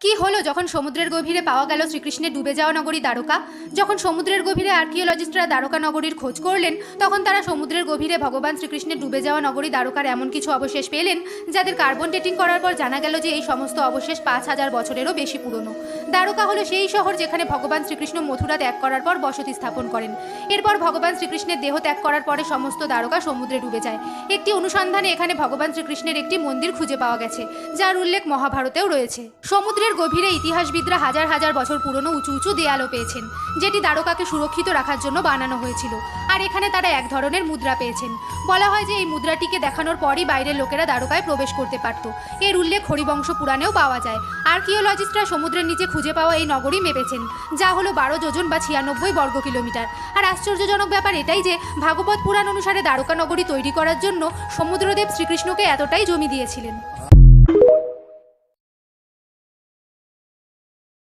কি হলো যখন সমুদ্রের গভীরে পাওয়া গেল শ্রীকৃষ্ণের ডুবে যাওয়া নগরী দ্বারকা? যখন সমুদ্রের গভীরে আর্কিওলজিস্টরা দ্বারকা নগরীর খোঁজ করলেন, তখন তারা সমুদ্রের গভীরে ভগবান শ্রীকৃষ্ণের ডুবে যাওয়া নগরী দ্বারকার এমন কিছু অবশেষ পেলেন যাদের কার্বন ডেটিং করার পর জানা গেল যে এই সমস্ত অবশেষ ৫,০০০ বছরেরও বেশি পুরনো। দ্বারকা হলো সেই শহর যেখানে ভগবান শ্রীকৃষ্ণ মথুরা ত্যাগ করার পর বসতি স্থাপন করেন। এরপর ভগবান শ্রীকৃষ্ণের দেহ ত্যাগ করার পরে সমস্ত দ্বারকা সমুদ্রে ডুবে যায়। একটি অনুসন্ধানে এখানে ভগবান শ্রীকৃষ্ণের একটি মন্দির খুঁজে পাওয়া গেছে, যার উল্লেখ মহাভারতেও রয়েছে। সমুদ্রের গভীরে ইতিহাসবিদরা হাজার হাজার বছর পুরনো উঁচু উঁচু দেয়ালও পেয়েছেন, যেটি দ্বারকাকে সুরক্ষিত রাখার জন্য বানানো হয়েছিল। আর এখানে তারা এক ধরনের মুদ্রা পেয়েছেন। বলা হয় যে এই মুদ্রাটিকে দেখানোর পরই বাইরের লোকেরা দ্বারকায় প্রবেশ করতে পারত। এর উল্লেখ হরিবংশ পুরাণেও পাওয়া যায়। আর্কিওলজিস্টরা সমুদ্রের নিচে খুঁজে পাওয়া এই নগরী মেপেছেন, যা হলো ১২ যোজন বা ৯৬ বর্গ কিলোমিটার। আর আশ্চর্যজনক ব্যাপার এটাই যে ভাগবত পুরাণ অনুসারে দ্বারকা নগরী তৈরি করার জন্য সমুদ্রদেব শ্রীকৃষ্ণকে এতটাই জমি দিয়েছিলেন।